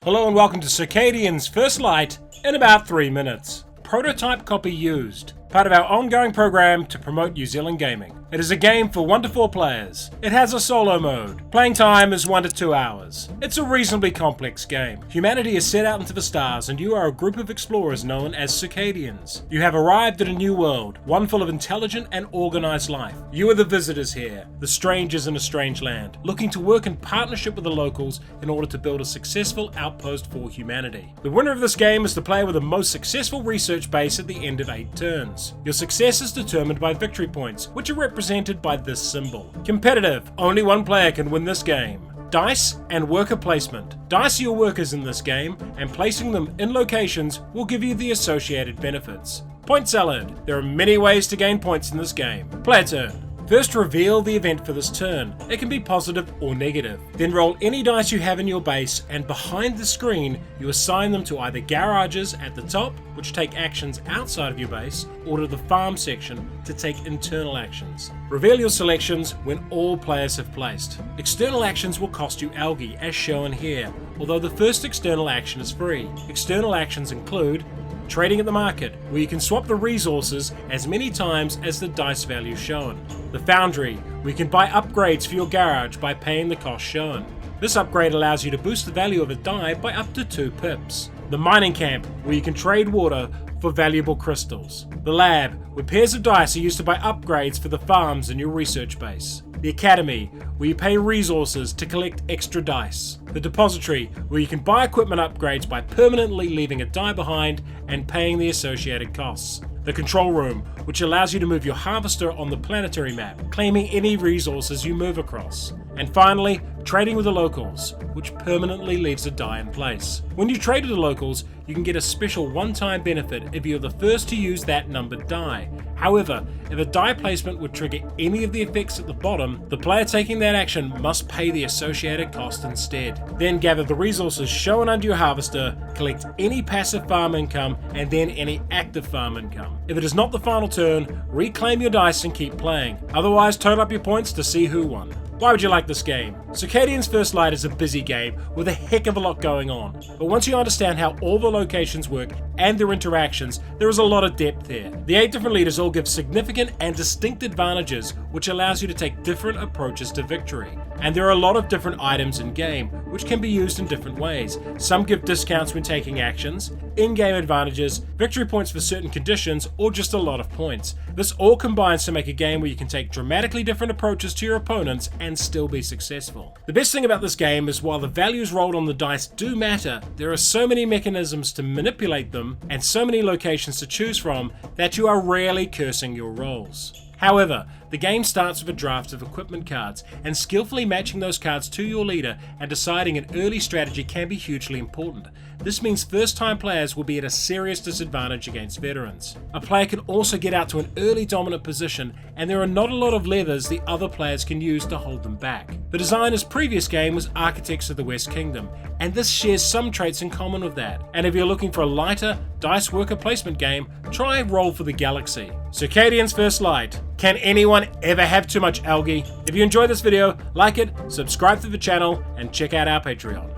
Hello and welcome to Circadians First Light in about 3 minutes. Prototype copy used. Part of our ongoing program to promote New Zealand gaming. It is a game for 1 to 4 players. It has a solo mode. Playing time is 1 to 2 hours. It's a reasonably complex game. Humanity is set out into the stars and you are a group of explorers known as Circadians. You have arrived at a new world, one full of intelligent and organized life. You are the visitors here, the strangers in a strange land, looking to work in partnership with the locals in order to build a successful outpost for humanity. The winner of this game is the player with the most successful research base at the end of 8 turns. Your success is determined by victory points, which are represented by this symbol. Competitive. Only 1 player can win this game. Dice and worker placement. Dice are your workers in this game, and placing them in locations will give you the associated benefits. Point salad. There are many ways to gain points in this game. Player turn. First, reveal the event for this turn. It can be positive or negative. Then roll any dice you have in your base, and behind the screen, you assign them to either garages at the top, which take actions outside of your base, or to the farm section to take internal actions. Reveal your selections when all players have placed. External actions will cost you algae, as shown here, although the first external action is free. External actions include trading at the market, where you can swap the resources as many times as the dice value shown. The foundry, where you can buy upgrades for your garage by paying the cost shown. This upgrade allows you to boost the value of a die by up to 2 pips. The mining camp, where you can trade water for valuable crystals. The lab, where pairs of dice are used to buy upgrades for the farms in your research base. The academy, where you pay resources to collect extra dice. The depository, where you can buy equipment upgrades by permanently leaving a die behind and paying the associated costs. The control room, which allows you to move your harvester on the planetary map, claiming any resources you move across. And finally, trading with the locals, which permanently leaves a die in place. When you trade with the locals, you can get a special one-time benefit if you're the first to use that numbered die. However, if a die placement would trigger any of the effects at the bottom, the player taking that action must pay the associated cost instead. Then gather the resources shown under your harvester, collect any passive farm income, and then any active farm income. If it is not the final turn, reclaim your dice and keep playing. Otherwise, total up your points to see who won. Why would you like this game? Circadians First Light is a busy game with a heck of a lot going on, but once you understand how all the locations work and their interactions, there is a lot of depth here. The 8 different leaders all give significant and distinct advantages, which allows you to take different approaches to victory. And there are a lot of different items in game, which can be used in different ways. Some give discounts when taking actions, in-game advantages, victory points for certain conditions, or just a lot of points. This all combines to make a game where you can take dramatically different approaches to your opponents and still be successful. The best thing about this game is while the values rolled on the dice do matter, there are so many mechanisms to manipulate them and so many locations to choose from that you are rarely cursing your rolls. However, the game starts with a draft of equipment cards, and skillfully matching those cards to your leader and deciding an early strategy can be hugely important. This means first-time players will be at a serious disadvantage against veterans. A player can also get out to an early dominant position, and there are not a lot of levers the other players can use to hold them back. The designer's previous game was Architects of the West Kingdom, and this shares some traits in common with that. And if you're looking for a lighter, dice worker placement game, try Roll for the Galaxy. Circadians First Light. Can anyone ever have too much algae? If you enjoyed this video, like it, subscribe to the channel, and check out our Patreon.